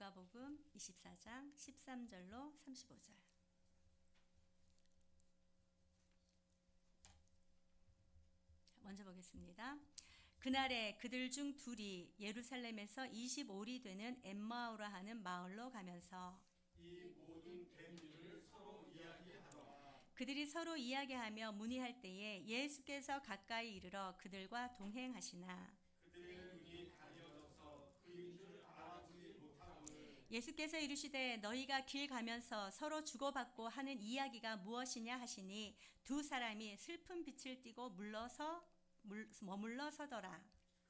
누가복음 24장 13절로 35절. 먼저 보겠습니다. 그날에 그들 중 둘이 예루살렘에서 25리 되는 엠마오라 하는 마을로 가면서 이 모든 된 일을 서로 이야기하더라. 그들이 서로 이야기하며 문의할 때에 예수께서 가까이 이르러 그들과 동행하시나 그들의 눈이 가려져서 그인 줄 알아보지 못하거늘 예수께서 이르시되 너희가 길 가면서 서로 주고받고 하는 이야기가 무엇이냐 하시니 두 사람이 슬픈 빛을 띠고 머물러 서더라.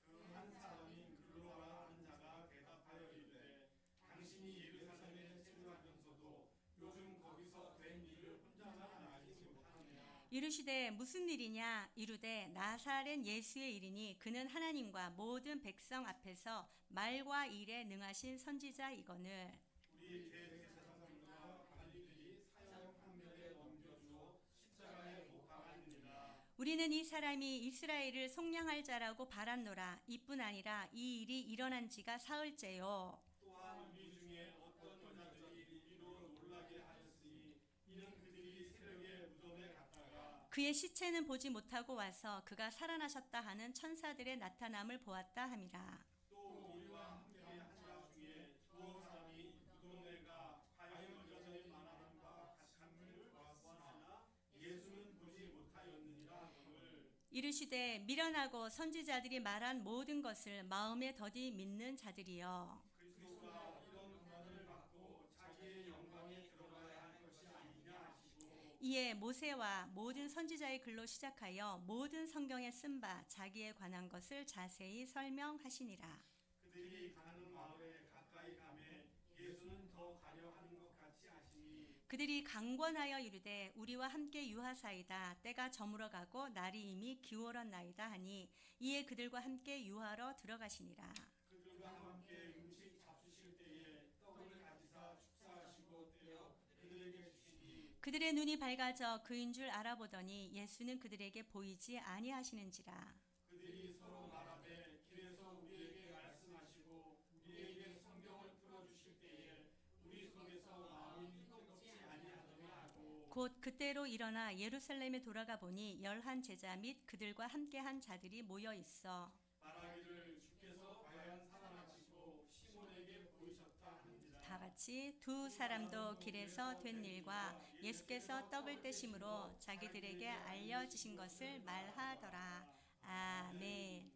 그 한 사람이 글로라 하는 자가 대답하여 이르되 당신이 예루살렘에 생활하면서도 요즘 거기서 된 일을 혼자만 알지 못하느냐. 이르시되 무슨 일이냐 이르되 나사렛 예수의 일이니 그는 하나님과 모든 백성 앞에서 말과 일에 능하신 선지자이거늘 우리 대제사장들과 관리들이 사형 판결에 넘겨주어 십자가에 못 박았느니라. 우리는 이 사람이 이스라엘을 속량할 자라고 바랐노라. 이뿐 아니라 이 일이 일어난 지가 사흘째요. 또한 우리 중에 어떤 여자들이 이리로 놀라게 하였으니 이는 그들이 새벽에 무덤에 갔다가 그의 시체는 보지 못하고 와서 그가 살아나셨다 하는 천사들의 나타남을 보았다 함이라. 또 우리와 함께 한 자 중에 두어 사람이 무덤에가 과연 여전히 만남과 같은 일을 보았으나 예수는 보지 못하였느니라 하거늘 이르시되 미련하고 선지자들이 말한 모든 것을 마음에 더디 믿는 자들이여. 그리스도가 이런 고난을 받고 자기의 영광에 들어가야 할 것이 아니냐 하시고 이에 모세와 모든 선지자의 글로 시작하여 모든 성경에 쓴 바 자기에 관한 것을 자세히 설명하시니라. 그들이 가는 마을에 가까이 가매 예수는 더 가려 하는 것 같이 하시니 그들이 강권하여 이르되 우리와 함께 유하사이다. 때가 저물어 가고 날이 이미 기울었나이다 하니 이에 그들과 함께 유하러 들어가시니라. 그들과 함께 음식 잡수실 때에 떡을 가지사 축사하시고 떼어 그들에게 주시니 그들의 눈이 밝아져 그인 줄 알아보더니 예수는 그들에게 보이지 아니하시는지라. 그들이 서로 말하되 길에서 우리에게 말씀하시고 우리에게 성경을 풀어주실 때에 우리 속에서 마음이 뜨겁지 아니하더냐 하고 곧 그때로 일어나 예루살렘에 돌아가 보니 11 제자 및 그들과 함께한 자들이 모여 있어 말하기를 주께서 과연 살아나시고 시몬에게 보이셨다 하는지라. 다 같이 두 사람도 길에서 된 일과 예수께서 떡을 떼심으로 자기들에게 알려지신 것을 말하더라. 아멘.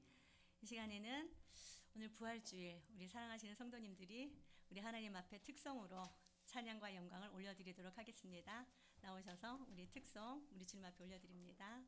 이 시간에는 오늘 부활주일 우리 사랑하시는 성도님들이 우리 하나님 앞에 특성으로 찬양과 영광을 올려드리도록 하겠습니다. 나오셔서 우리 특성 우리 주님 앞에 올려드립니다.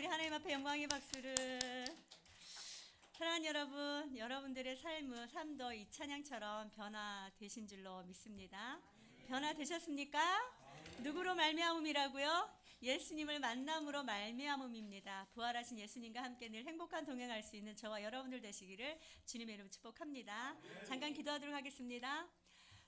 하나님 앞에 영광의 박수를. 사랑하는 여러분, 여러분들의 삶도 이 찬양처럼 변화되신 줄로 믿습니다. 변화되셨습니까? 누구로 말미암음이라고요? 예수님을 만남으로 말미암음입니다. 부활하신 예수님과 함께 늘 행복한 동행할 수 있는 저와 여러분들 되시기를 주님의 이름으로 축복합니다. 잠깐 기도하도록 하겠습니다.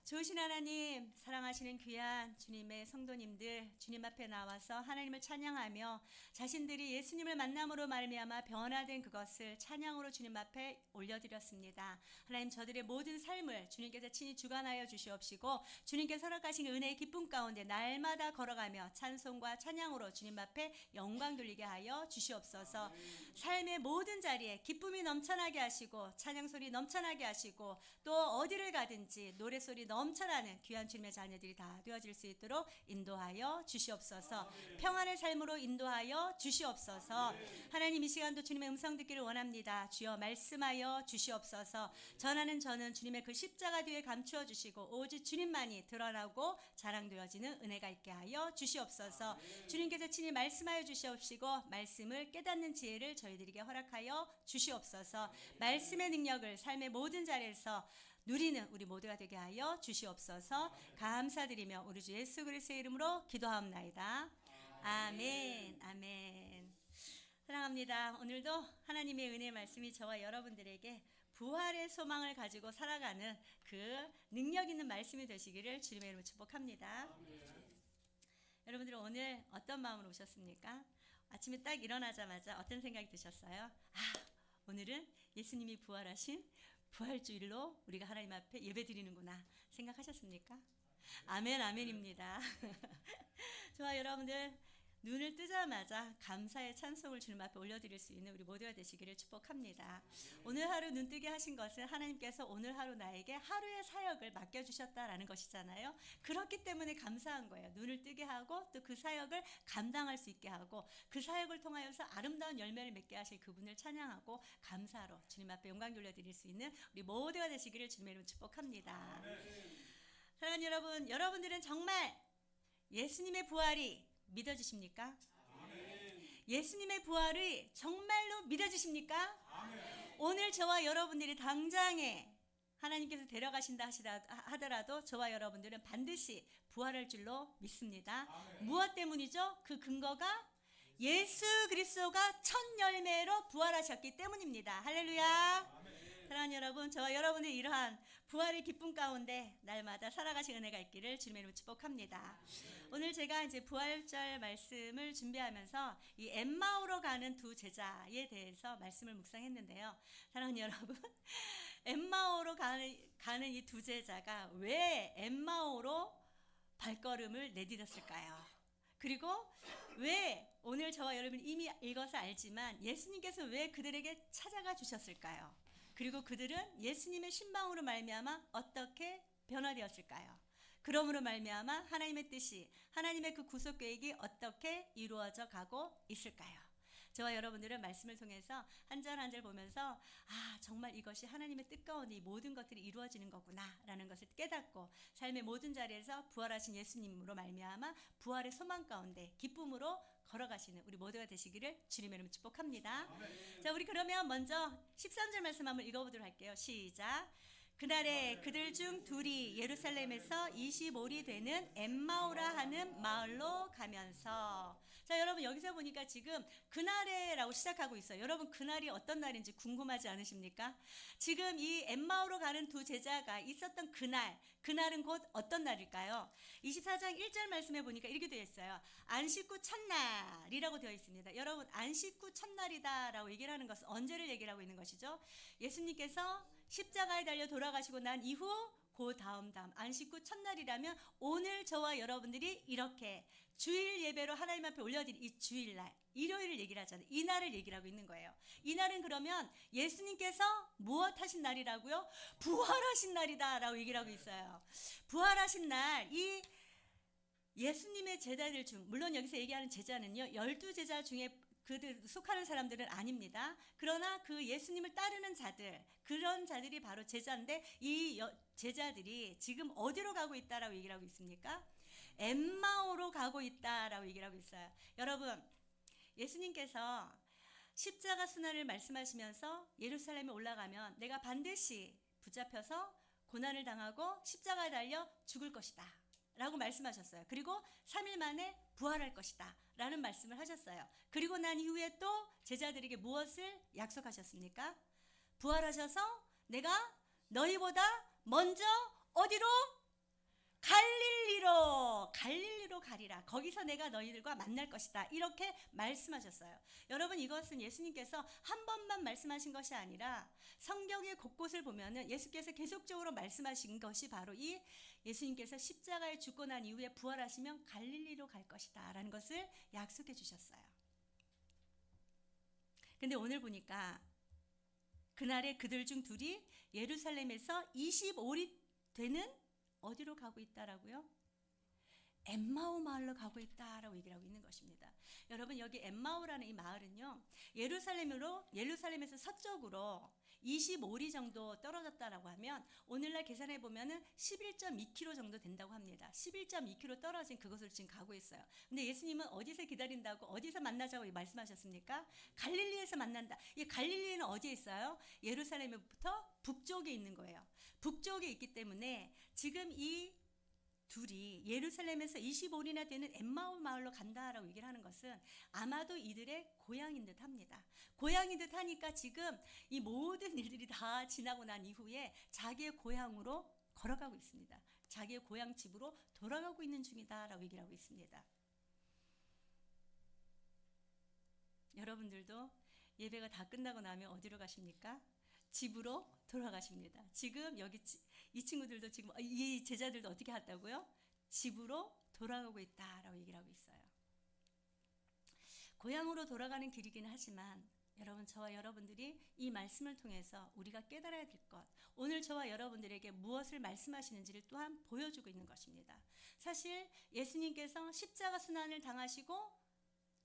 좋으신 하나님, 사랑하시는 귀한 주님의 성도님들, 주님 앞에 나와서 하나님을 찬양하며 자신들이 예수님을 만남으로 말미암아 변화된 그것을 찬양으로 주님 앞에 올려드렸습니다. 하나님, 저들의 모든 삶을 주님께서 친히 주관하여 주시옵시고 주님께서 허락하신 은혜의 기쁨 가운데 날마다 걸어가며 찬송과 찬양으로 주님 앞에 영광 돌리게 하여 주시옵소서. 삶의 모든 자리에 기쁨이 넘쳐나게 하시고 찬양 소리 넘쳐나게 하시고 또 어디를 가든지 노래소리 넘쳐나는 귀한 주님의 자녀들이 다 되어질 수 있도록 인도하여 주시옵소서. 평안의 삶으로 인도하여 주시옵소서. 하나님, 이 시간도 주님의 음성 듣기를 원합니다. 주여 말씀하여 주시옵소서. 전하는 저는 주님의 그 십자가 뒤에 감추어 주시고 오직 주님만이 드러나고 자랑되어지는 은혜가 있게 하여 주시옵소서. 주님께서 친히 말씀하여 주시옵시고 말씀을 깨닫는 지혜를 저희들에게 허락하여 주시옵소서. 말씀의 능력을 삶의 모든 자리에서 누리는 우리 모두가 되게 하여 주시옵소서. 감사드리며 우리 주 예수 그리스도의 이름으로 기도하옵나이다. 아멘. 아멘. 사랑합니다. 오늘도 하나님의 은혜의 말씀이 저와 여러분들에게 부활의 소망을 가지고 살아가는 그 능력 있는 말씀이 되시기를 주님의 이름으로 축복합니다. 여러분들은 오늘 어떤 마음으로 오셨습니까? 아침에 딱 일어나자마자 어떤 생각이 드셨어요? 오늘은 예수님이 부활하신 부활주일로 우리가 하나님 앞에 예배드리는구나 생각하셨습니까? 아멘, 아멘입니다. 저와 여러분들 눈을 뜨자마자 감사의 찬송을 주님 앞에 올려드릴 수 있는 우리 모두가 되시기를 축복합니다. 오늘 하루 눈뜨게 하신 것은 하나님께서 오늘 하루 나에게 하루의 사역을 맡겨주셨다라는 것이잖아요. 그렇기 때문에 감사한 거예요. 눈을 뜨게 하고 또 그 사역을 감당할 수 있게 하고 그 사역을 통하여서 아름다운 열매를 맺게 하실 그분을 찬양하고 감사로 주님 앞에 영광 돌려드릴 수 있는 우리 모두가 되시기를 주님의 이름으로 축복합니다. 사랑하는 여러분, 여러분들은 정말 예수님의 부활이 믿어지십니까? 아멘. 예수님의 부활이 정말로 믿어지십니까? 아멘. 오늘 저와 여러분들이 당장에 하나님께서 데려가신다 하더라도 저와 여러분들은 반드시 부활할 줄로 믿습니다. 아멘. 무엇 때문이죠? 그 근거가 예수 그리스도가 첫 열매로 부활하셨기 때문입니다. 할렐루야. 아멘. 사랑하는 여러분, 저와 여러분의 이러한 부활의 기쁨 가운데 날마다 살아가신 은혜가 있기를 주님의 이름으로 축복합니다. 오늘 제가 이제 부활절 말씀을 준비하면서 이 엠마오로 가는 두 제자에 대해서 말씀을 묵상했는데요. 사랑하는 여러분, 엠마오로 가는 이 두 제자가 왜 엠마오로 발걸음을 내디뎠을까요? 그리고 왜 오늘 저와 여러분이 이미 읽어서 알지만 예수님께서 왜 그들에게 찾아가 주셨을까요? 그리고 그들은 예수님의 신방으로 말미암아 어떻게 변화되었을까요? 그러므로 말미암아 하나님의 뜻이, 하나님의 그 구속 계획이 어떻게 이루어져 가고 있을까요? 저와 여러분들은 말씀을 통해서 한 절 한 절 보면서 정말 이것이 하나님의 뜻 가운데 이 모든 것들이 이루어지는 거구나 라는 것을 깨닫고 삶의 모든 자리에서 부활하신 예수님으로 말미암아 부활의 소망 가운데 기쁨으로 걸어가시는 우리 모두가 되시기를 주님의 이름으로 축복합니다. 아멘. 자, 우리 그러면 먼저 13절 말씀 한번 읽어보도록 할게요. 시작. 그날에 그들 중 둘이 예루살렘에서 25리 되는 엠마오라 하는 마을로 가면서, 자, 여러분 여기서 보니까 지금 그날에라고 시작하고 있어요. 여러분 그날이 어떤 날인지 궁금하지 않으십니까? 지금 이 엠마오로 가는 두 제자가 있었던 그날은 곧 어떤 날일까요? 24장 1절 말씀에 보니까 이렇게 되어 있어요. 안식 후 첫날이라고 되어 있습니다. 여러분 안식 후 첫날이다라고 얘기를 하는 것은 언제를 얘기를 하고 있는 것이죠? 예수님께서 십자가에 달려 돌아가시고 난 이후 그 다음 안식 후 첫날이라면 오늘 저와 여러분들이 이렇게 주일 예배로 하나님 앞에 올려드린 이 주일날, 일요일을 얘기를 하잖아요. 이 날을 얘기를 하고 있는 거예요. 이 날은 그러면 예수님께서 무엇 하신 날이라고요? 부활하신 날이다 라고 얘기를 하고 있어요. 부활하신 날, 이 예수님의 제자들 중, 물론 여기서 얘기하는 제자는요 12제자 중에 그들 속하는 사람들은 아닙니다. 그러나 그 예수님을 따르는 자들, 그런 자들이 바로 제자인데 이 제자들이 지금 어디로 가고 있다라고 얘기를 하고 있습니까? 엠마오로 가고 있다라고 얘기를 하고 있어요. 여러분, 예수님께서 십자가 순환을 말씀하시면서 예루살렘에 올라가면 내가 반드시 붙잡혀서 고난을 당하고 십자가에 달려 죽을 것이다 라고 말씀하셨어요. 그리고 3일 만에 부활할 것이다 라는 말씀을 하셨어요. 그리고 난 이후에 또 제자들에게 무엇을 약속하셨습니까? 부활하셔서 내가 너희보다 먼저 어디로? 갈릴리로 가리라. 거기서 내가 너희들과 만날 것이다. 이렇게 말씀하셨어요. 여러분, 이것은 예수님께서 한 번만 말씀하신 것이 아니라 성경의 곳곳을 보면은 예수께서 계속적으로 말씀하신 것이 바로 이 예수님께서 십자가에 죽고 난 이후에 부활하시면 갈릴리로 갈 것이다 라는 것을 약속해 주셨어요. 근데 오늘 보니까 그날에 그들 중 둘이 예루살렘에서 25리 되는 어디로 가고 있다라고요? 엠마오 마을로 가고 있다라고 얘기를 하고 있는 것입니다. 여러분, 여기 엠마오라는 이 마을은요, 예루살렘에서 서쪽으로 25리 정도 떨어졌다라고 하면 오늘날 계산해 보면은 11.2km 정도 된다고 합니다. 11.2km 떨어진 그곳을 지금 가고 있어요. 근데 예수님은 어디서 기다린다고, 어디서 만나자고 말씀하셨습니까? 갈릴리에서 만난다. 이 갈릴리는 어디에 있어요? 예루살렘부터 북쪽에 있는 거예요. 북쪽에 있기 때문에 지금 이 둘이 예루살렘에서 25리나 되는 엠마오 마을로 간다라고 얘기를 하는 것은 아마도 이들의 고향인 듯 합니다. 고향인 듯 하니까 지금 이 모든 일들이 다 지나고 난 이후에 자기의 고향으로 걸어가고 있습니다. 자기의 고향 집으로 돌아가고 있는 중이다라고 얘기를 하고 있습니다. 여러분들도 예배가 다 끝나고 나면 어디로 가십니까? 집으로 돌아가십니다. 지금 여기 이 친구들도 지금 이 제자들도 어떻게 했다고요? 집으로 돌아가고 있다라고 얘기를 하고 있어요. 고향으로 돌아가는 길이긴 하지만 여러분, 저와 여러분들이 이 말씀을 통해서 우리가 깨달아야 될 것, 오늘 저와 여러분들에게 무엇을 말씀하시는지를 또한 보여주고 있는 것입니다. 사실 예수님께서 십자가 순환을 당하시고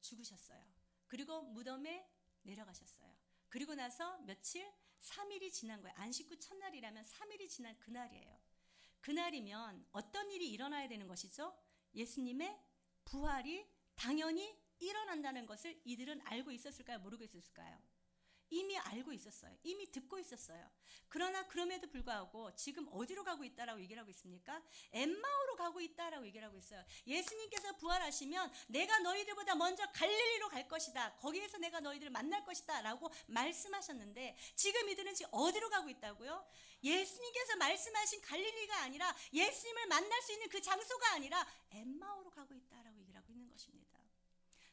죽으셨어요. 그리고 무덤에 내려가셨어요. 그리고 나서 며칠? 3일이 지난 거예요. 안식구 첫날이라면 3일이 지난 그날이에요. 그날이면 어떤 일이 일어나야 되는 것이죠? 예수님의 부활이 당연히 일어난다는 것을 이들은 알고 있었을까요? 모르고 있었을까요? 이미 알고 있었어요. 이미 듣고 있었어요. 그러나 그럼에도 불구하고 지금 어디로 가고 있다라고 얘기를 하고 있습니까? 엠마오로 가고 있다라고 얘기를 하고 있어요. 예수님께서 부활하시면 내가 너희들보다 먼저 갈릴리로 갈 것이다. 거기에서 내가 너희들을 만날 것이다 라고 말씀하셨는데 지금 이들은 지금 어디로 가고 있다고요? 예수님께서 말씀하신 갈릴리가 아니라 예수님을 만날 수 있는 그 장소가 아니라 엠마오로 가고 있다라고 얘기를 하고 있는 것입니다.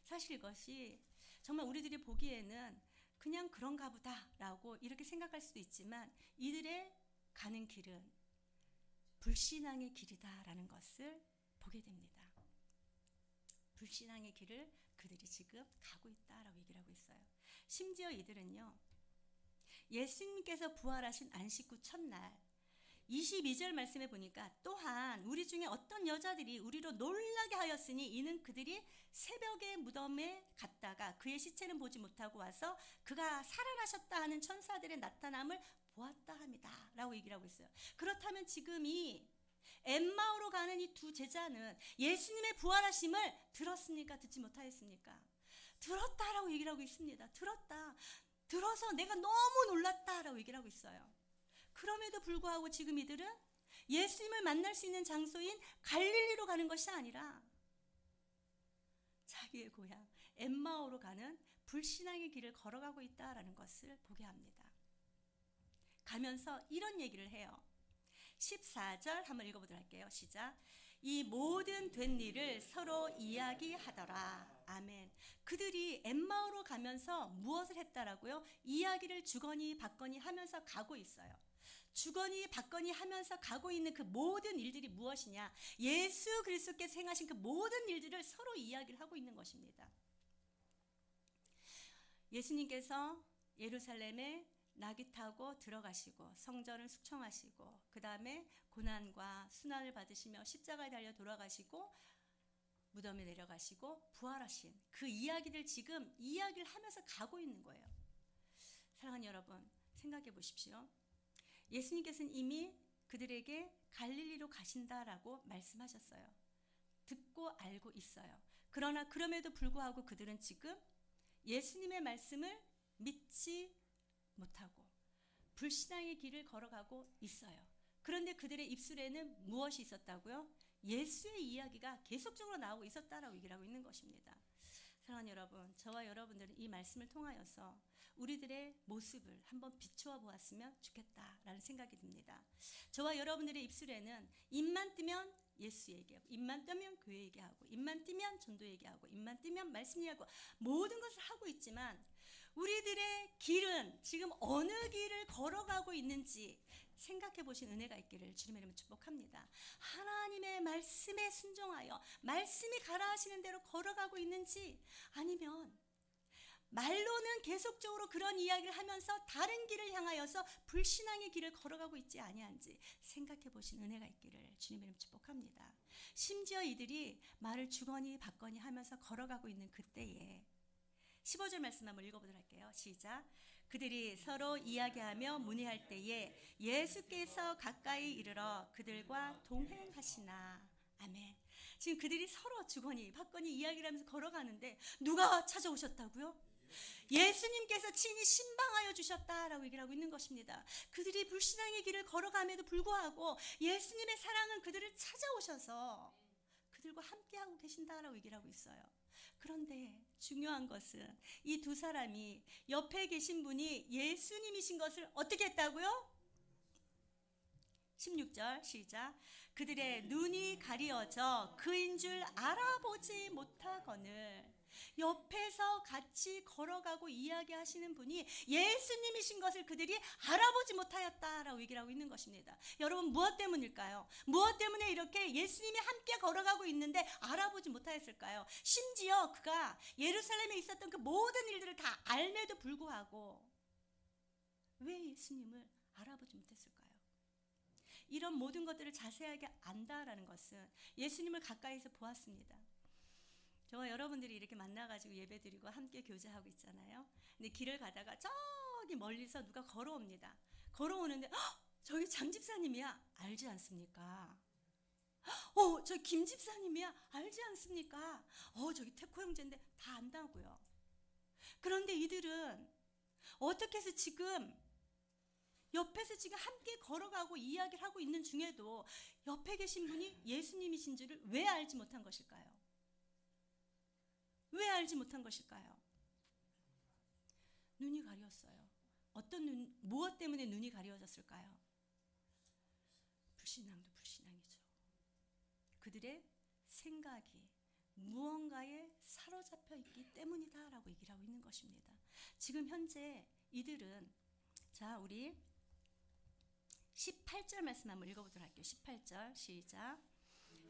사실 이것이 정말 우리들이 보기에는 그냥 그런가 보다라고 이렇게 생각할 수도 있지만 이들의 가는 길은 불신앙의 길이다라는 것을 보게 됩니다. 불신앙의 길을 그들이 지금 가고 있다라고 얘기를 하고 있어요. 심지어 이들은요, 예수님께서 부활하신 안식구 첫날 22절 말씀에 보니까 또한 우리 중에 어떤 여자들이 우리로 놀라게 하였으니 이는 그들이 새벽에 무덤에 갔다가 그의 시체는 보지 못하고 와서 그가 살아나셨다 하는 천사들의 나타남을 보았다 합니다 라고 얘기를 하고 있어요. 그렇다면 지금 이 엠마오로 가는 이 두 제자는 예수님의 부활하심을 들었습니까? 듣지 못하였습니까? 들었다라고 얘기를 하고 있습니다. 들어서 내가 너무 놀랐다라고 얘기를 하고 있어요. 그럼에도 불구하고 지금 이들은 예수님을 만날 수 있는 장소인 갈릴리로 가는 것이 아니라 자기의 고향 엠마오로 가는 불신앙의 길을 걸어가고 있다라는 것을 보게 합니다. 가면서 이런 얘기를 해요. 14절 한번 읽어보도록 할게요. 시작. 이 모든 된 일을 서로 이야기하더라. 아멘. 그들이 엠마오로 가면서 무엇을 했다라고요? 이야기를 주거니 받거니 하면서 가고 있어요. 주거니 받거니 하면서 가고 있는 그 모든 일들이 무엇이냐? 예수 그리스도께서 행하신 그 모든 일들을 서로 이야기를 하고 있는 것입니다. 예수님께서 예루살렘에 나귀 타고 들어가시고 성전을 숙청하시고 그 다음에 고난과 순환을 받으시며 십자가에 달려 돌아가시고 무덤에 내려가시고 부활하신 그 이야기를 지금 이야기를 하면서 가고 있는 거예요. 사랑하는 여러분, 생각해 보십시오. 예수님께서는 이미 그들에게 갈릴리로 가신다라고 말씀하셨어요. 듣고 알고 있어요. 그러나 그럼에도 불구하고 그들은 지금 예수님의 말씀을 믿지 못하고 불신앙의 길을 걸어가고 있어요. 그런데 그들의 입술에는 무엇이 있었다고요? 예수의 이야기가 계속적으로 나오고 있었다라고 얘기를 하고 있는 것입니다. 사랑하는 여러분, 저와 여러분들은 이 말씀을 통하여서 우리들의 모습을 한번 비추어 보았으면 좋겠다라는 생각이 듭니다. 저와 여러분들의 입술에는 입만 뜨면 예수 얘기하고, 입만 뜨면 교회 얘기하고, 입만 뜨면 전도 얘기하고, 입만 뜨면 말씀 얘기하고, 모든 것을 하고 있지만 우리들의 길은 지금 어느 길을 걸어가고 있는지 생각해 보신 은혜가 있기를 주님의 이름으로 축복합니다. 하나님의 말씀에 순종하여 말씀이 가라 하시는 대로 걸어가고 있는지, 아니면 말로는 계속적으로 그런 이야기를 하면서 다른 길을 향하여서 불신앙의 길을 걸어가고 있지 아니한지 생각해 보신 은혜가 있기를 주님의 이름으로 축복합니다. 심지어 이들이 말을 주거니 받거니 하면서 걸어가고 있는 그때에 15절 말씀 한번 읽어보도록 할게요. 시작. 그들이 서로 이야기하며 문의할 때에 예수께서 가까이 이르러 그들과 동행하시나. 아멘. 지금 그들이 서로 주거니 받거니 이야기를 하면서 걸어가는데 누가 찾아오셨다고요? 예수님께서 친히 신방하여 주셨다라고 얘기를 하고 있는 것입니다. 그들이 불신앙의 길을 걸어감에도 불구하고 예수님의 사랑은 그들을 찾아오셔서 그들과 함께하고 계신다라고 얘기를 하고 있어요. 그런데 중요한 것은 이 두 사람이 옆에 계신 분이 예수님이신 것을 어떻게 했다고요? 16절 시작. 그들의 눈이 가리어져 그인 줄 알아보지 못하거늘. 옆에서 같이 걸어가고 이야기하시는 분이 예수님이신 것을 그들이 알아보지 못하였다라고 얘기를 하고 있는 것입니다. 여러분, 무엇 때문일까요? 무엇 때문에 이렇게 예수님이 함께 걸어가고 있는데 알아보지 못하였을까요? 심지어 그가 예루살렘에 있었던 그 모든 일들을 다 알매도 불구하고 왜 예수님을 알아보지 못했을까요? 이런 모든 것들을 자세하게 안다라는 것은 예수님을 가까이서 보았습니다. 저와 여러분들이 이렇게 만나가지고 예배드리고 함께 교제하고 있잖아요. 근데 길을 가다가 저기 멀리서 누가 걸어옵니다. 걸어오는데 저기 장 집사님이야. 알지 않습니까? 저 김 집사님이야. 알지 않습니까? 저기 태코 형제인데 다 안다고요. 그런데 이들은 어떻게 해서 지금 옆에서 지금 함께 걸어가고 이야기를 하고 있는 중에도 옆에 계신 분이 예수님이신 줄을 왜 알지 못한 것일까요? 왜 알지 못한 것일까요? 눈이 가렸어요. 무엇 때문에 눈이 가려졌을까요? 불신앙도 불신앙이죠. 그들의 생각이 무언가에 사로잡혀 있기 때문이다라고 얘기를 하고 있는 것입니다. 지금 현재 이들은, 자, 우리 18절 말씀 한번 읽어보도록 할게요. 18절 시작.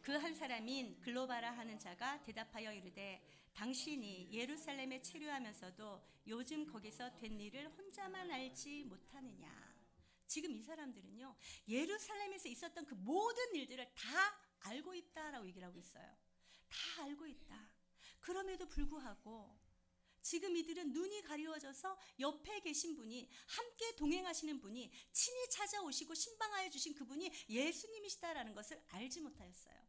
그 한 사람인 글로바라 하는 자가 대답하여 이르되 당신이 예루살렘에 체류하면서도 요즘 거기서 된 일을 혼자만 알지 못하느냐. 지금 이 사람들은요, 예루살렘에서 있었던 그 모든 일들을 다 알고 있다라고 얘기를 하고 있어요. 다 알고 있다. 그럼에도 불구하고 지금 이들은 눈이 가리워져서 옆에 계신 분이, 함께 동행하시는 분이, 친히 찾아오시고 신방하여 주신 그분이 예수님이시다라는 것을 알지 못하였어요.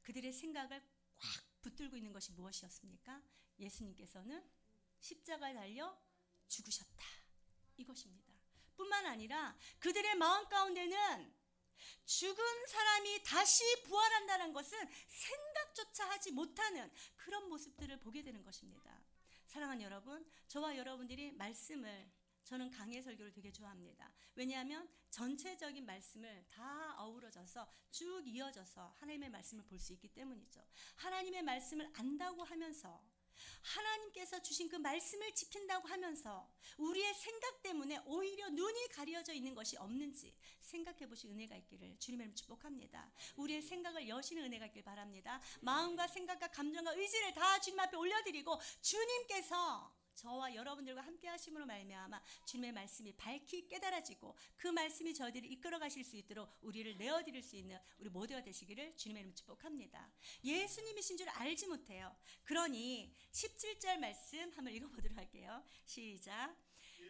그들의 생각을 꽉 붙들고 있는 것이 무엇이었습니까? 예수님께서는 십자가에 달려 죽으셨다, 이것입니다. 뿐만 아니라 그들의 마음 가운데는 죽은 사람이 다시 부활한다는 것은 생각조차 하지 못하는 그런 모습들을 보게 되는 것입니다. 사랑하는 여러분, 저와 여러분들이 말씀을, 저는 강해 설교를 되게 좋아합니다. 왜냐하면 전체적인 말씀을 다 어우러져서 쭉 이어져서 하나님의 말씀을 볼 수 있기 때문이죠. 하나님의 말씀을 안다고 하면서, 하나님께서 주신 그 말씀을 지킨다고 하면서 우리의 생각 때문에 오히려 눈이 가려져 있는 것이 없는지 생각해 보실 은혜가 있기를 주님의 이름으로 축복합니다. 우리의 생각을 여시는 은혜가 있길 바랍니다. 마음과 생각과 감정과 의지를 다 주님 앞에 올려드리고 주님께서 저와 여러분들과 함께 하심으로 말미암아 주님의 말씀이 밝히 깨달아지고 그 말씀이 저희들을 이끌어 가실 수 있도록 우리를 내어드릴 수 있는 우리 모두가 되시기를 주님의 이름으로 축복합니다. 예수님이신 줄 알지 못해요. 그러니 17절 말씀 한번 읽어보도록 할게요. 시작.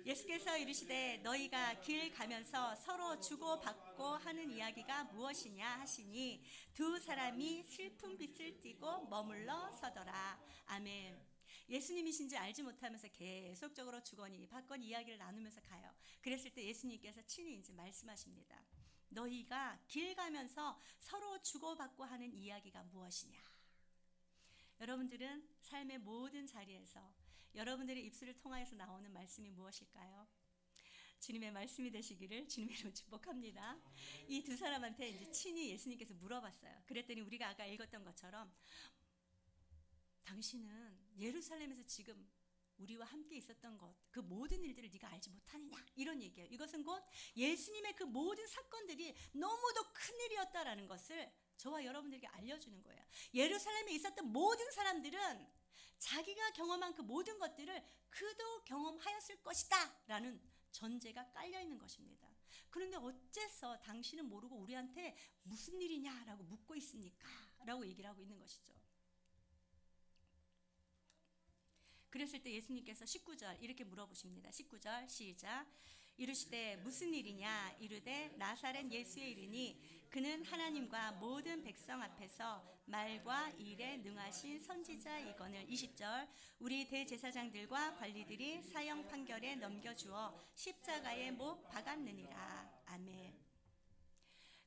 예수께서 이르시되 너희가 길 가면서 서로 주고받고 하는 이야기가 무엇이냐 하시니 두 사람이 슬픈 빛을 띠고 머물러 서더라. 아멘. 예수님이신지 알지 못하면서 계속적으로 주거니 받거니 이야기를 나누면서 가요. 그랬을 때 예수님께서 친히 이제 말씀하십니다. 너희가 길 가면서 서로 주고받고 하는 이야기가 무엇이냐? 여러분들은 삶의 모든 자리에서 여러분들의 입술을 통하여서 나오는 말씀이 무엇일까요? 주님의 말씀이 되시기를 주님의 이름으로 축복합니다. 이 두 사람한테 이제 친히 예수님께서 물어봤어요. 그랬더니 우리가 아까 읽었던 것처럼 당신은 예루살렘에서 지금 우리와 함께 있었던 것, 그 모든 일들을 네가 알지 못하느냐? 이런 얘기예요. 이것은 곧 예수님의 그 모든 사건들이 너무도 큰일이었다라는 것을 저와 여러분들에게 알려주는 거예요. 예루살렘에 있었던 모든 사람들은 자기가 경험한 그 모든 것들을 그도 경험하였을 것이다 라는 전제가 깔려있는 것입니다. 그런데 어째서 당신은 모르고 우리한테 무슨 일이냐라고 묻고 있습니까? 라고 얘기를 하고 있는 것이죠. 그랬을 때 예수님께서 19절 이렇게 물어보십니다. 19절 시작. 이르시되 무슨 일이냐? 이르되 나사렛 예수의 일이니 그는 하나님과 모든 백성 앞에서 말과 일에 능하신 선지자이거늘. 20절 우리 대제사장들과 관리들이 사형 판결에 넘겨주어 십자가에 못 박았느니라. 아멘.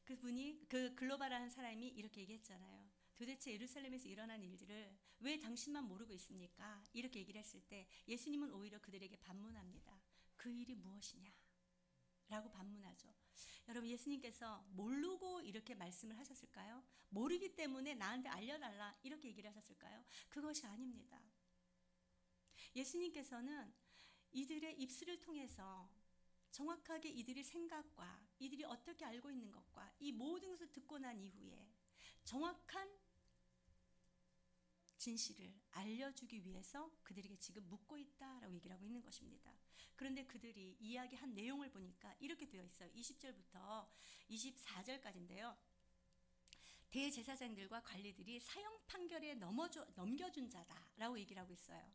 그분이 그 글로바라는 사람이 이렇게 얘기했잖아요. 도대체 예루살렘에서 일어난 일들을 왜 당신만 모르고 있습니까? 이렇게 얘기를 했을 때 예수님은 오히려 그들에게 반문합니다. 그 일이 무엇이냐? 라고 반문하죠. 여러분, 예수님께서 모르고 이렇게 말씀을 하셨을까요? 모르기 때문에 나한테 알려달라 이렇게 얘기를 하셨을까요? 그것이 아닙니다. 예수님께서는 이들의 입술을 통해서 정확하게 이들의 생각과 이들이 어떻게 알고 있는 것과 이 모든 것을 듣고 난 이후에 정확한 진실을 알려주기 위해서 그들에게 지금 묻고 있다라고 얘기를 하고 있는 것입니다. 그런데 그들이 이야기한 내용을 보니까 이렇게 되어 있어요. 20절부터 24절까지인데요. 대제사장들과 관리들이 사형 판결에 넘겨준 자다라고 얘기를 하고 있어요.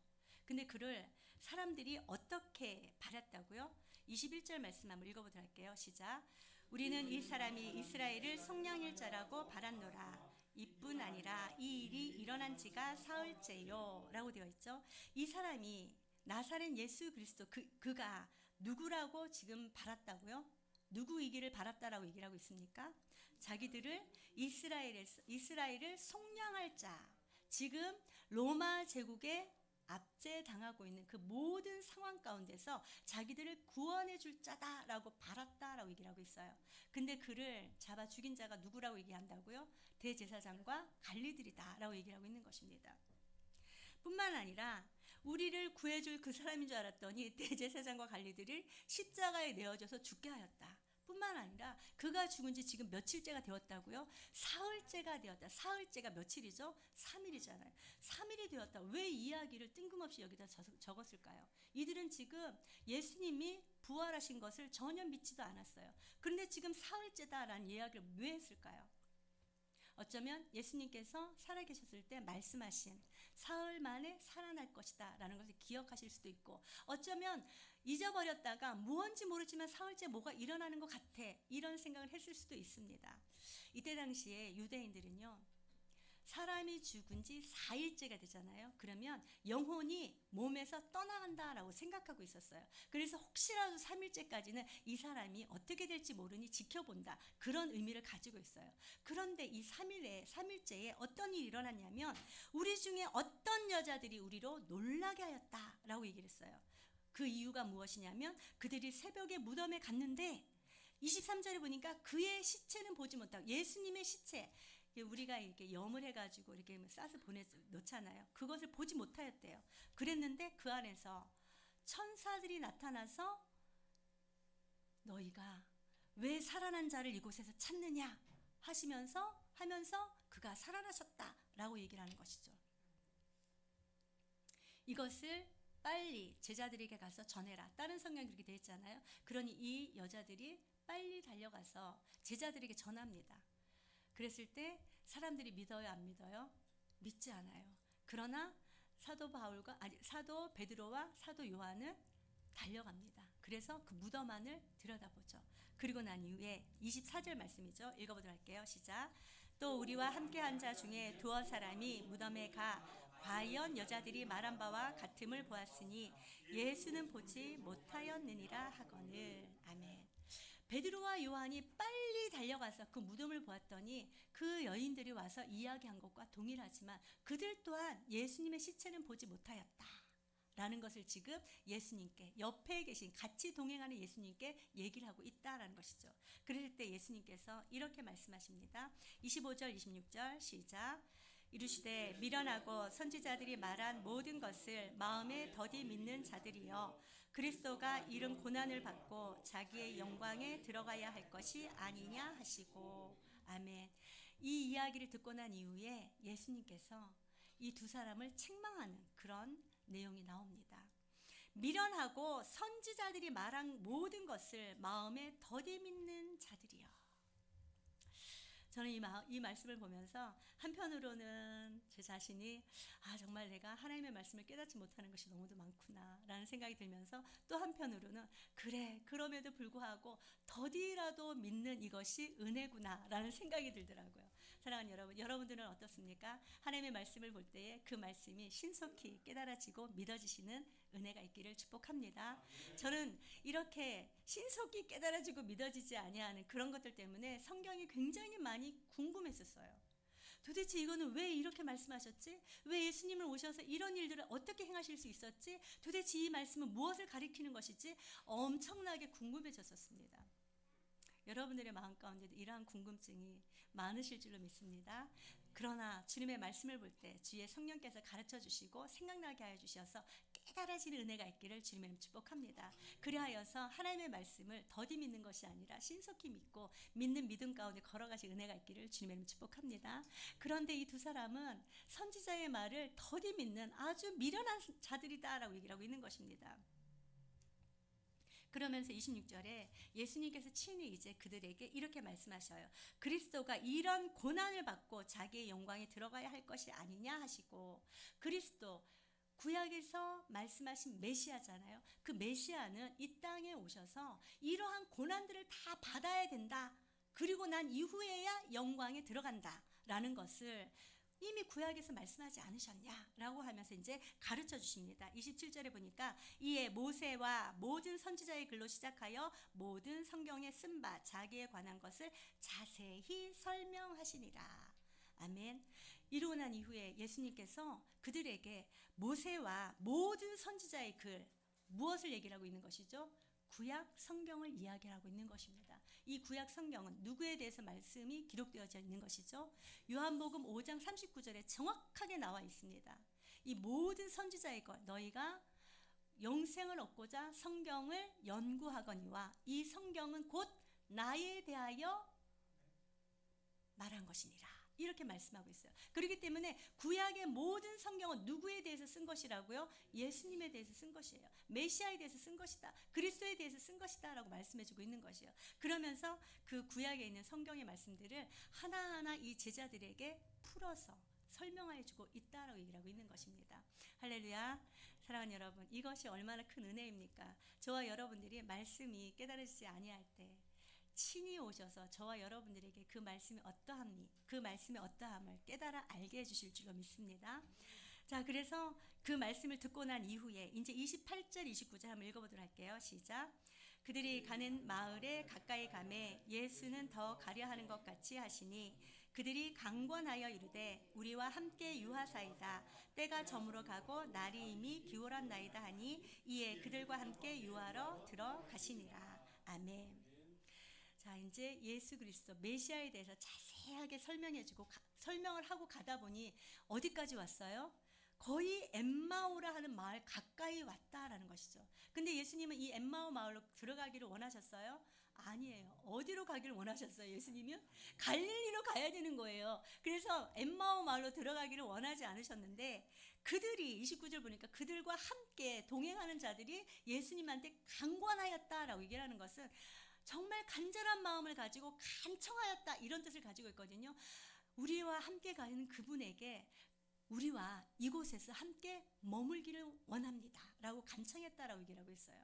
근데 그를 사람들이 어떻게 바랐다고요? 21절 말씀 한번 읽어보도록 할게요. 시작. 우리는 이 사람이 이스라엘을 속량일 자라고 바랐노라. 이뿐 아니라 이 일이 일어난 지가 사흘째요 라고 되어 있죠. 이 사람이 나사렛 예수 그리스도 그가 누구라고 지금 바랐다고요? 누구이기를 바랐다라고 얘기를 하고 있습니까? 자기들을 이스라엘을 속량할 자, 지금 로마 제국에 압제당하고 있는 그 모든 상황 가운데서 자기들을 구원해 줄 자다라고 바랐다라고 얘기를 하고 있어요. 근데 그를 잡아 죽인 자가 누구라고 얘기한다고요? 대제사장과 관리들이다라고 얘기를 하고 있는 것입니다. 뿐만 아니라 우리를 구해줄 그 사람인 줄 알았더니 대제사장과 관리들을 십자가에 내어져서 죽게 하였다. 뿐만 아니라 그가 죽은 지 지금 며칠째가 되었다고요? 사흘째가 되었다. 사흘째가 며칠이죠? 3일이잖아요. 3일이 되었다. 왜 이 이야기를 뜬금없이 여기다 적었을까요? 이들은 지금 예수님이 부활하신 것을 전혀 믿지도 않았어요. 그런데 지금 사흘째다라는 이야기를 왜 했을까요? 어쩌면 예수님께서 살아계셨을 때 말씀하신 사흘 만에 살아날 것이다 라는 것을 기억하실 수도 있고, 어쩌면 잊어버렸다가 무언지 모르지만 사흘째 뭐가 일어나는 것 같아 이런 생각을 했을 수도 있습니다. 이때 당시에 유대인들은요, 사람이 죽은 지 4일째가 되잖아요. 그러면 영혼이 몸에서 떠나간다라고 생각하고 있었어요. 그래서 혹시라도 3일째까지는 이 사람이 어떻게 될지 모르니 지켜본다, 그런 의미를 가지고 있어요. 그런데 이 3일째에 어떤 일이 일어났냐면 우리 중에 어떤 여자들이 우리로 놀라게 하였다라고 얘기를 했어요. 그 이유가 무엇이냐면 그들이 새벽에 무덤에 갔는데 23절에 보니까 그의 시체는 보지 못하고, 예수님의 시체, 우리가 이렇게 염을 해가지고 이렇게 싸서 놓잖아요. 그것을 보지 못하였대요. 그랬는데 그 안에서 천사들이 나타나서 너희가 왜 살아난 자를 이곳에서 찾느냐 하면서 그가 살아나셨다라고 얘기를 하는 것이죠. 이것을 빨리 제자들에게 가서 전해라. 다른 성경이 그렇게 되어 있잖아요. 그러니 이 여자들이 빨리 달려가서 제자들에게 전합니다. 그랬을 때 사람들이 믿어요, 안 믿어요? 믿지 않아요. 그러나 사도 베드로와 사도 요한은 달려갑니다. 그래서 그 무덤 안을 들여다보죠. 그리고 난 이후에 24절 말씀이죠. 읽어보도록 할게요. 시작. 또 우리와 함께한 자 중에 두어 사람이 무덤에 가 과연 여자들이 말한 바와 같음을 보았으니 예수는 보지 못하였느니라 하거늘. 아멘. 베드로와 요한이 빨리 달려가서 그 무덤을 보았더니 그 여인들이 와서 이야기한 것과 동일하지만 그들 또한 예수님의 시체는 보지 못하였다 라는 것을 지금 예수님께, 옆에 계신 같이 동행하는 예수님께 얘기를 하고 있다라는 것이죠. 그럴 때 예수님께서 이렇게 말씀하십니다. 25절 26절 시작. 이르시되 미련하고 선지자들이 말한 모든 것을 마음에 더디 믿는 자들이여, 그리스도가 이런 고난을 받고 자기의 영광에 들어가야 할 것이 아니냐 하시고. 아멘. 이 이야기를 듣고 난 이후에 예수님께서 이 두 사람을 책망하는 그런 내용이 나옵니다. 미련하고 선지자들이 말한 모든 것을 마음에 더디 믿는 자들이여. 저는 이 말씀을 보면서 한편으로는 제 자신이 정말 내가 하나님의 말씀을 깨닫지 못하는 것이 너무도 많구나 라는 생각이 들면서, 또 한편으로는 그래, 그럼에도 불구하고 더디라도 믿는 이것이 은혜구나 라는 생각이 들더라고요. 사랑하는 여러분, 여러분들은 어떻습니까? 하나님의 말씀을 볼 때에 그 말씀이 신속히 깨달아지고 믿어지시는 은혜가 있기를 축복합니다. 저는 이렇게 신속히 깨달아지고 믿어지지 아니하는 그런 것들 때문에 성경이 굉장히 많이 궁금했었어요. 도대체 이거는 왜 이렇게 말씀하셨지? 왜 예수님을 오셔서 이런 일들을 어떻게 행하실 수 있었지? 도대체 이 말씀은 무엇을 가리키는 것이지? 엄청나게 궁금해졌었습니다. 여러분들의 마음 가운데도 이러한 궁금증이 많으실 줄로 믿습니다. 그러나 주님의 말씀을 볼 때 주의 성령께서 가르쳐 주시고 생각나게 하여 주셔서 깨달아지는 은혜가 있기를 주님의 이름으로 축복합니다. 그리하여서 하나님의 말씀을 더디 믿는 것이 아니라 신속히 믿고 믿는 믿음 가운데 걸어가실 은혜가 있기를 주님의 이름으로 축복합니다. 그런데 이 두 사람은 선지자의 말을 더디 믿는 아주 미련한 자들이다라고 얘기를 하고 있는 것입니다. 그러면서 26절에 예수님께서 친히 이제 그들에게 이렇게 말씀하셔요. 그리스도가 이런 고난을 받고 자기의 영광에 들어가야 할 것이 아니냐 하시고. 그리스도, 구약에서 말씀하신 메시아잖아요. 그 메시아는 이 땅에 오셔서 이러한 고난들을 다 받아야 된다. 그리고 난 이후에야 영광에 들어간다 라는 것을 이미 구약에서 말씀하지 않으셨냐라고 하면서 이제 가르쳐 주십니다. 27절에 보니까 이에 모세와 모든 선지자의 글로 시작하여 모든 성경에 쓴 바 자기에 관한 것을 자세히 설명하시니라. 아멘. 이루고 난 이후에 예수님께서 그들에게 모세와 모든 선지자의 글, 무엇을 얘기를 하고 있는 것이죠? 구약 성경을 이야기하고 있는 것입니다. 이 구약 성경은 누구에 대해서 말씀이 기록되어져 있는 것이죠? 요한복음 5장 39절에 정확하게 나와 있습니다. 이 모든 선지자의 것, 너희가 영생을 얻고자 성경을 연구하거니와 이 성경은 곧 나에 대하여 말한 것이니라. 이렇게 말씀하고 있어요. 그렇기 때문에 구약의 모든 성경은 누구에 대해서 쓴 것이라고요? 예수님에 대해서 쓴 것이에요. 메시아에 대해서 쓴 것이다. 그리스도에 대해서 쓴 것이다 라고 말씀해주고 있는 것이에요. 그러면서 그 구약에 있는 성경의 말씀들을 하나하나 이 제자들에게 풀어서 설명해주고 있다라고 얘기를 하고 있는 것입니다. 할렐루야. 사랑하는 여러분, 이것이 얼마나 큰 은혜입니까? 저와 여러분들이 말씀이 깨달아지지 아니할 때 친히 오셔서 저와 여러분들에게 그 말씀이 어떠함이, 그 말씀의 어떠함을 깨달아 알게 해주실 줄로 믿습니다. 자, 그래서 그 말씀을 듣고 난 이후에 이제 28절 29절 한번 읽어보도록 할게요. 시작. 그들이 가는 마을에 가까이 가매 예수는 더 가려 하는 것 같이 하시니 그들이 강권하여 이르되 우리와 함께 유하사이다. 때가 저물어 가고 날이 이미 기울었나이다 하니 이에 그들과 함께 유하러 들어가시니라. 아멘. 자, 이제 예수 그리스도 메시아에 대해서 자세하게 설명을 하고 가다 보니 어디까지 왔어요? 거의 엠마오라 하는 마을 가까이 왔다라는 것이죠. 근데 예수님은 이 엠마오 마을로 들어가기를 원하셨어요? 아니에요. 어디로 가기를 원하셨어요? 예수님은 갈릴리로 가야 되는 거예요. 그래서 엠마오 마을로 들어가기를 원하지 않으셨는데 그들이 29절 보니까 그들과 함께 동행하는 자들이 예수님한테 강권하였다라고 얘기를 하는 것은 정말 간절한 마음을 가지고 간청하였다 이런 뜻을 가지고 있거든요. 우리와 함께 가는 그분에게 우리와 이곳에서 함께 머물기를 원합니다 라고 간청했다라고 얘기를 하고 있어요.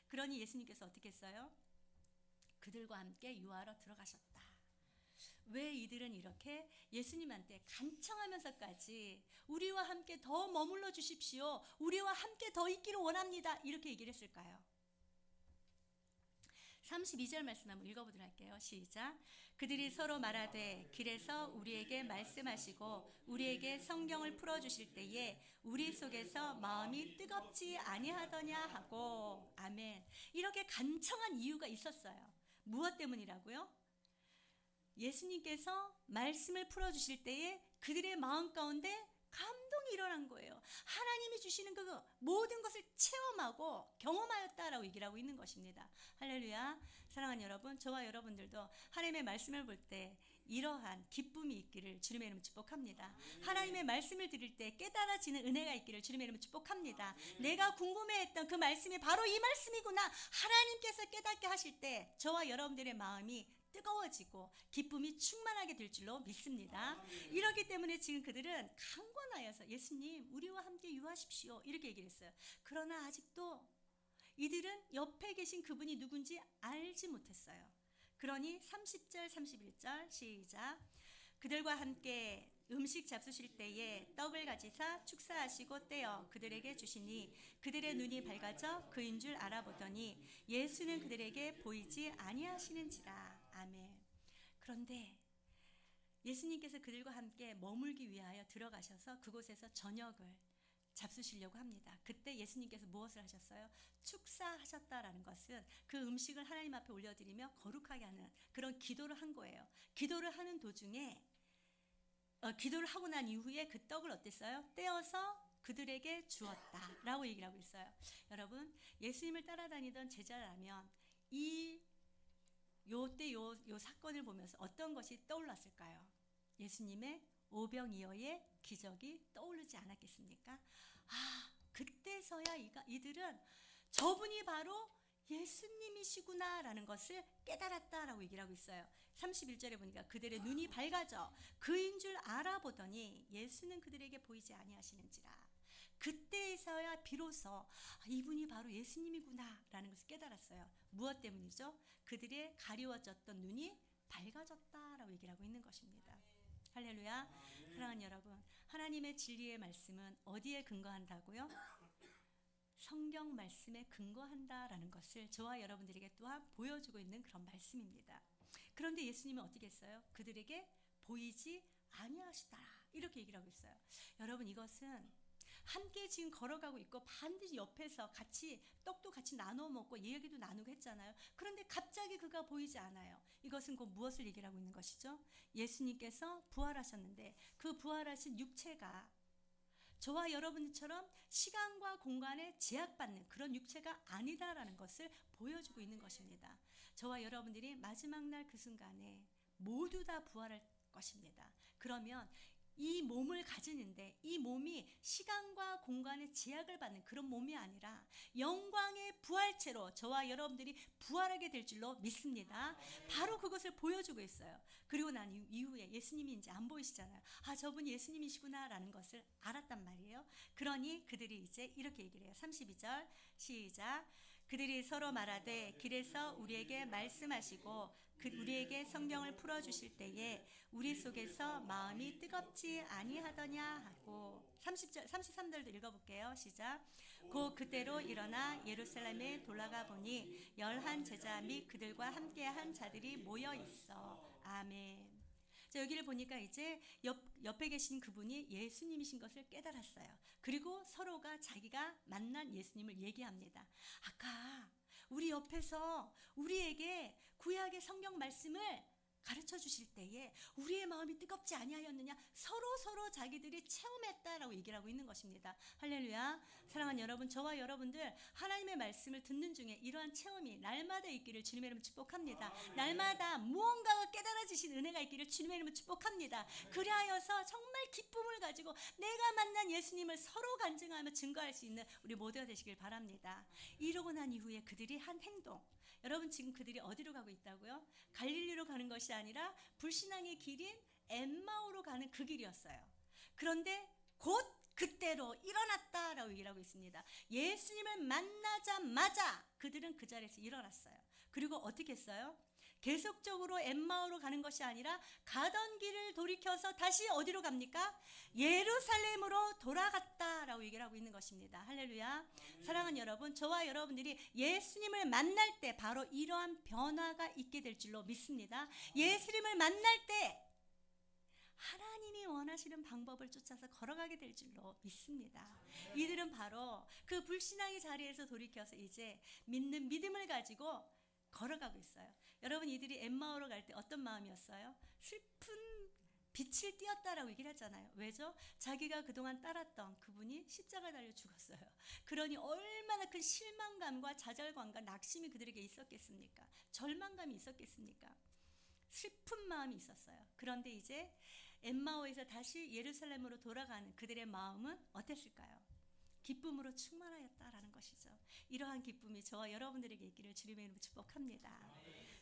그러니 예수님께서 어떻게 했어요? 그들과 함께 유하러 들어가셨다. 왜 이들은 이렇게 예수님한테 간청하면서까지 우리와 함께 더 머물러 주십시오, 우리와 함께 더 있기를 원합니다, 이렇게 얘기를 했을까요? 32절 말씀 한번 읽어보도록 할게요. 시작. 그들이 서로 말하되 길에서 우리에게 말씀하시고 우리에게 성경을 풀어주실 때에 우리 속에서 마음이 뜨겁지 아니하더냐 하고. 아멘. 이렇게 간청한 이유가 있었어요. 무엇 때문이라고요? 예수님께서 말씀을 풀어주실 때에 그들의 마음 가운데 감동이 일어난 거예요. 하나님이 주시는 그 모든 것을 체험하고 경험하였다라고 얘기를 하고 있는 것입니다. 할렐루야. 사랑하는 여러분, 저와 여러분들도 하나님의 말씀을 볼 때 이러한 기쁨이 있기를 주님의 이름으로 축복합니다. 하나님의 말씀을 들을 때 깨달아지는 은혜가 있기를 주님의 이름으로 축복합니다. 내가 궁금해했던 그 말씀이 바로 이 말씀이구나, 하나님께서 깨닫게 하실 때 저와 여러분들의 마음이 뜨거워지고 기쁨이 충만하게 될 줄로 믿습니다. 이렇기 때문에 지금 그들은 강권하여서 예수님 우리와 함께 유하십시오 이렇게 얘기를 했어요. 그러나 아직도 이들은 옆에 계신 그분이 누군지 알지 못했어요. 그러니 30절 31절 시작. 그들과 함께 음식 잡수실 때에 떡을 가지사 축사하시고 떼어 그들에게 주시니 그들의 눈이 밝아져 그인 줄 알아보더니 예수는 그들에게 보이지 아니하시는지라. 아멘. 그런데 예수님께서 그들과 함께 머물기 위하여 들어가셔서 그곳에서 저녁을 잡수시려고 합니다. 그때 예수님께서 무엇을 하셨어요? 축사하셨다라는 것은 그 음식을 하나님 앞에 올려드리며 거룩하게 하는 그런 기도를 한 거예요. 기도를 하는 도중에 기도를 하고 난 이후에 그 떡을 어땠어요? 떼어서 그들에게 주었다라고 얘기를 하고 있어요. 여러분, 예수님을 따라다니던 제자라면 요때 요 사건을 보면서 어떤 것이 떠올랐을까요? 예수님의 오병이어의 기적이 떠오르지 않았겠습니까? 그때서야 이들은 저분이 바로 예수님이시구나라는 것을 깨달았다라고 얘기를 하고 있어요. 31절에 보니까 그들의 눈이 밝아져 그인 줄 알아보더니 예수는 그들에게 보이지 아니하시는지라. 그때에서야 비로소 이분이 바로 예수님이구나라는 것을 깨달았어요. 무엇 때문이죠? 그들의 가리워졌던 눈이 밝아졌다라고 얘기를 하고 있는 것입니다. 할렐루야. 사랑하는 여러분, 하나님의 진리의 말씀은 어디에 근거한다고요? 성경 말씀에 근거한다라는 것을 저와 여러분들에게 또한 보여주고 있는 그런 말씀입니다. 그런데 예수님은 어떻게 했어요? 그들에게 보이지 아니하시더라 이렇게 얘기를 하고 있어요. 여러분, 이것은 함께 지금 걸어가고 있고 반드시 옆에서 같이 떡도 같이 나눠 먹고 이야기도 나누고 했잖아요. 그런데 갑자기 그가 보이지 않아요. 이것은 곧 무엇을 얘기를 하고 있는 것이죠? 예수님께서 부활하셨는데 그 부활하신 육체가 저와 여러분처럼 시간과 공간에 제약받는 그런 육체가 아니다라는 것을 보여주고 있는 것입니다. 저와 여러분들이 마지막 날 그 순간에 모두 다 부활할 것입니다. 그러면 이 몸을 가지는데 이 몸이 시간과 공간의 제약을 받는 그런 몸이 아니라 영광의 부활체로 저와 여러분들이 부활하게 될 줄로 믿습니다. 바로 그것을 보여주고 있어요. 그리고 난 이후에 예수님이 이제 안 보이시잖아요. 저분이 예수님이시구나 라는 것을 알았단 말이에요. 그러니 그들이 이제 이렇게 얘기를 해요. 32절 시작. 그들이 서로 말하되 길에서 우리에게 말씀하시고 우리에게 성경을 풀어주실 때에 우리 속에서 마음이 뜨겁지 아니하더냐 하고. 33절도 읽어볼게요. 시작. 곧 그때로 일어나 예루살렘에 돌아가 보니 11 제자 및 그들과 함께한 자들이 모여 있어. 아멘. 자, 여기를 보니까 이제 옆에 계신 그분이 예수님이신 것을 깨달았어요. 그리고 서로가 자기가 만난 예수님을 얘기합니다. 아까 우리 옆에서 우리에게 구약의 성경 말씀을 가르쳐 주실 때에 우리의 마음이 뜨겁지 아니하였느냐, 서로 자기들이 체험했다라고 얘기를 하고 있는 것입니다. 할렐루야. 사랑하는 여러분, 저와 여러분들 하나님의 말씀을 듣는 중에 이러한 체험이 날마다 있기를 주님의 이름으로 축복합니다. 날마다 무언가가 깨달아지신 은혜가 있기를 주님의 이름으로 축복합니다. 그리하여서 정말 기쁨을 가지고 내가 만난 예수님을 서로 간증하며 증거할 수 있는 우리 모두가 되시길 바랍니다. 이러고 난 이후에 그들이 한 행동, 여러분 지금 그들이 어디로 가고 있다고요? 갈릴리로 가는 것이 아니라 불신앙의 길인 엠마오로 가는 그 길이었어요. 그런데 곧 그때로 일어났다라고 얘기를 하고 있습니다. 예수님을 만나자마자 그들은 그 자리에서 일어났어요. 그리고 어떻게 했어요? 계속적으로 엠마오로 가는 것이 아니라 가던 길을 돌이켜서 다시 어디로 갑니까? 예루살렘으로 돌아갔다라고 얘기를 하고 있는 것입니다. 할렐루야. 사랑하는 여러분, 저와 여러분들이 예수님을 만날 때 바로 이러한 변화가 있게 될 줄로 믿습니다. 예수님을 만날 때 하나님이 원하시는 방법을 쫓아서 걸어가게 될 줄로 믿습니다. 이들은 바로 그 불신앙의 자리에서 돌이켜서 이제 믿는 믿음을 가지고 걸어가고 있어요. 여러분, 이들이 엠마오로 갈 때 어떤 마음이었어요? 슬픈 빛을 띄었다라고 얘기를 했잖아요. 왜죠? 자기가 그동안 따랐던 그분이 십자가 달려 죽었어요. 그러니 얼마나 큰 실망감과 좌절감과 낙심이 그들에게 있었겠습니까? 절망감이 있었겠습니까? 슬픈 마음이 있었어요. 그런데 이제 엠마오에서 다시 예루살렘으로 돌아가는 그들의 마음은 어땠을까요? 기쁨으로 충만하였다라는 것이죠. 이러한 기쁨이 저와 여러분들에게 있기를 주님의 이름으로 축복합니다.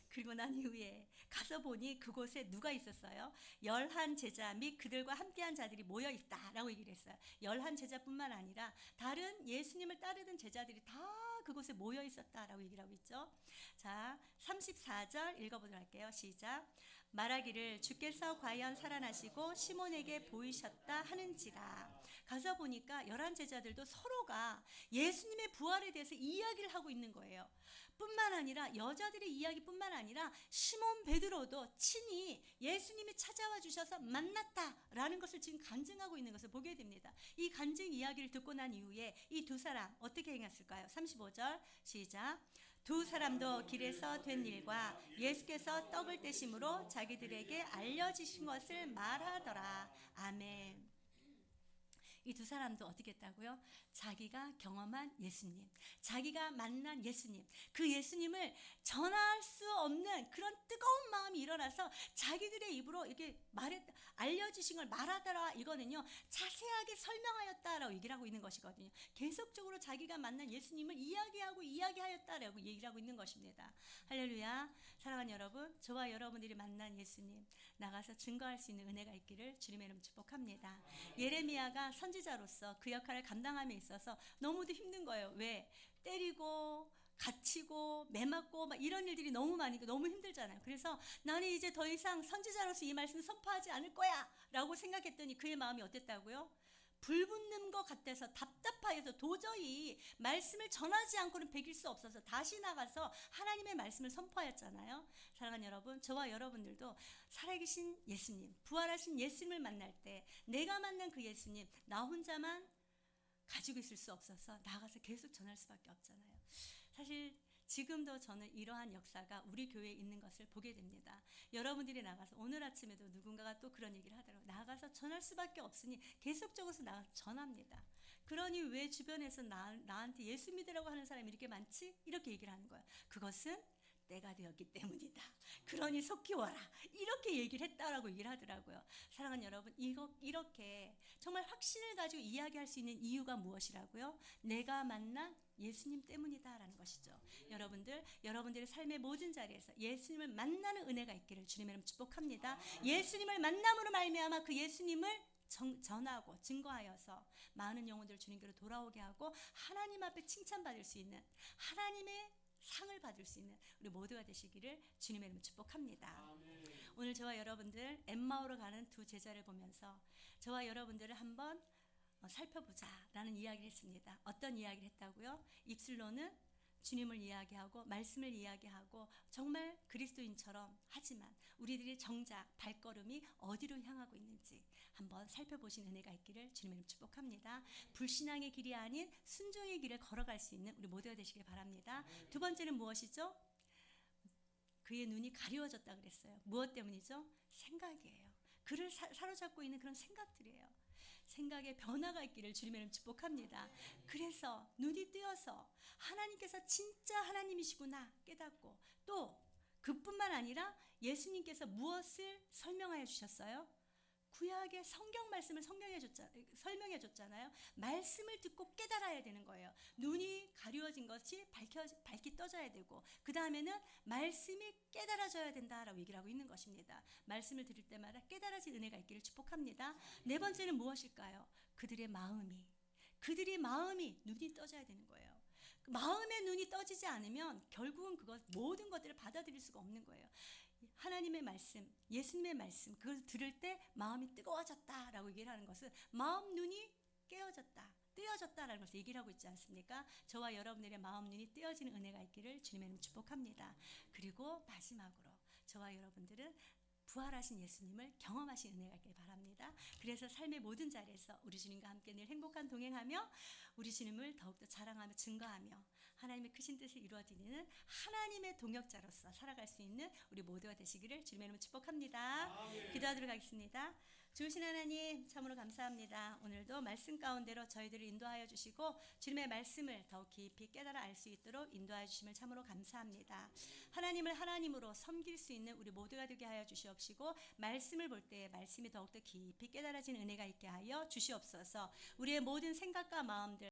그리고 난 이후에 가서 보니 그곳에 누가 있었어요? 11 제자 및 그들과 함께한 자들이 모여 있다라고 얘기를 했어요. 11 제자뿐만 아니라 다른 예수님을 따르던 제자들이 다 그곳에 모여 있었다라고 얘기를 하고 있죠. 자, 34절 읽어보도록 할게요. 시작. 말하기를 주께서 과연 살아나시고 시몬에게 보이셨다 하는지라. 가서 보니까 11 제자들도 서로가 예수님의 부활에 대해서 이야기를 하고 있는 거예요. 뿐만 아니라 여자들의 이야기뿐만 아니라 시몬 베드로도 친히 예수님이 찾아와 주셔서 만났다라는 것을 지금 간증하고 있는 것을 보게 됩니다. 이 간증 이야기를 듣고 난 이후에 이 두 사람 어떻게 행했을까요? 35절 시작. 두 사람도 길에서 된 일과 예수께서 떡을 떼심으로 자기들에게 알려지신 것을 말하더라. 아멘. 이 두 사람도 어떻게 했다고요? 자기가 경험한 예수님, 자기가 만난 예수님, 그 예수님을 전할 수 없는 그런 뜨거운 마음이 일어나서 자기들의 입으로 이렇게 알려주신 걸 말하더라. 이거는요, 자세하게 설명하였다라고 얘기를 하고 있는 것이거든요. 계속적으로 자기가 만난 예수님을 이야기하였다라고 얘기를 하고 있는 것입니다. 할렐루야. 사랑하는 여러분, 저와 여러분들이 만난 예수님 나가서 증거할 수 있는 은혜가 있기를 주님의 이름 축복합니다. 예레미야가 선지자로서 그 역할을 감당함에 있어서 너무도 힘든 거예요. 왜? 때리고 갇히고 매맞고 막 이런 일들이 너무 많으니까 너무 힘들잖아요. 그래서 나는 이제 더 이상 선지자로서 이 말씀을 선포하지 않을 거야 라고 생각했더니 그의 마음이 어땠다고요? 불붙는 것 같아서 답답하여서 도저히 말씀을 전하지 않고는 베길 수 없어서 다시 나가서 하나님의 말씀을 선포하였잖아요. 사랑하는 여러분, 저와 여러분들도 살아계신 예수님, 부활하신 예수님을 만날 때 내가 만난 그 예수님 나 혼자만 가지고 있을 수 없어서 나가서 계속 전할 수밖에 없잖아요. 사실 지금도 저는 이러한 역사가 우리 교회에 있는 것을 보게 됩니다. 여러분들이 나가서 오늘 아침에도 누군가가 또 그런 얘기를 하더라고요. 나가서 전할 수밖에 없으니 계속적으로 나가서 전합니다. 그러니 왜 주변에서 나한테 예수 믿으라고 하는 사람이 이렇게 많지? 이렇게 얘기를 하는 거예요. 그것은 때가 되었기 때문이다. 그러니 속히 와라. 이렇게 얘기를 했다라고 얘기를 하더라고요. 사랑하는 여러분, 이렇게 정말 확신을 가지고 이야기할 수 있는 이유가 무엇이라고요? 내가 만난 예수님 때문이다라는 것이죠. 여러분들의 삶의 모든 자리에서 예수님을 만나는 은혜가 있기를 주님의 이름으로 축복합니다. 예수님을 만남으로 말미암아 그 예수님을 전하고 증거하여서 많은 영혼들 주님께로 돌아오게 하고 하나님 앞에 칭찬받을 수 있는 하나님의 상을 받을 수 있는 우리 모두가 되시기를 주님의 이름으로 축복합니다. 아멘. 오늘 저와 여러분들 엠마오로 가는 두 제자를 보면서 저와 여러분들을 한번 살펴보자라는 이야기를 했습니다. 어떤 이야기를 했다고요? 입술로는 주님을 이야기하고 말씀을 이야기하고 정말 그리스도인처럼 하지만 우리들이 정작 발걸음이 어디로 향하고 있는지 한번 살펴보신 은혜가 있기를 주님의 이름으로 축복합니다. 불신앙의 길이 아닌 순종의 길을 걸어갈 수 있는 우리 모두가 되시길 바랍니다. 두 번째는 무엇이죠? 그의 눈이 가리워졌다 그랬어요. 무엇 때문이죠? 생각이에요. 그를 사로잡고 있는 그런 생각들이에요. 생각에 변화가 있기를 주님의 이름 축복합니다. 그래서 눈이 뜨여서 하나님께서 진짜 하나님이시구나 깨닫고 또 그뿐만 아니라 예수님께서 무엇을 설명하여 주셨어요? 구약의 성경 말씀을 설명해 줬잖아요. 말씀을 듣고 깨달아야 되는 거예요. 눈이 가리워진 것이 밝게 떠져야 되고 그 다음에는 말씀이 깨달아져야 된다라고 얘기를 하고 있는 것입니다. 말씀을 들을 때마다 깨달아진 은혜가 있기를 축복합니다. 네 번째는 무엇일까요? 그들의 마음이 눈이 떠져야 되는 거예요. 마음의 눈이 떠지지 않으면 결국은 그것 모든 것들을 받아들일 수가 없는 거예요. 하나님의 말씀, 예수님의 말씀, 그걸 들을 때 마음이 뜨거워졌다라고 얘기를 하는 것은 마음 눈이 깨어졌다, 뜨여졌다라는 것을 얘기를 하고 있지 않습니까? 저와 여러분들의 마음 눈이 뜨여지는 은혜가 있기를 주님의 이름으로 축복합니다. 그리고 마지막으로 저와 여러분들은 부활하신 예수님을 경험하신 은혜가 있길 바랍니다. 그래서 삶의 모든 자리에서 우리 주님과 함께 늘 행복한 동행하며 우리 주님을 더욱더 자랑하며 증거하며 하나님의 크신 뜻을 이루어지는 하나님의 동역자로서 살아갈 수 있는 우리 모두가 되시기를 주님의 이름으로 축복합니다. 기도하도록 하겠습니다. 주신 하나님 참으로 감사합니다. 오늘도 말씀 가운데로 저희들을 인도하여 주시고 주님의 말씀을 더욱 깊이 깨달아 알 수 있도록 인도하여 주심을 참으로 감사합니다. 하나님을 하나님으로 섬길 수 있는 우리 모두가 되게 하여 주시옵시고 말씀을 볼 때 말씀이 더욱더 깊이 깨달아지는 은혜가 있게 하여 주시옵소서. 우리의 모든 생각과 마음들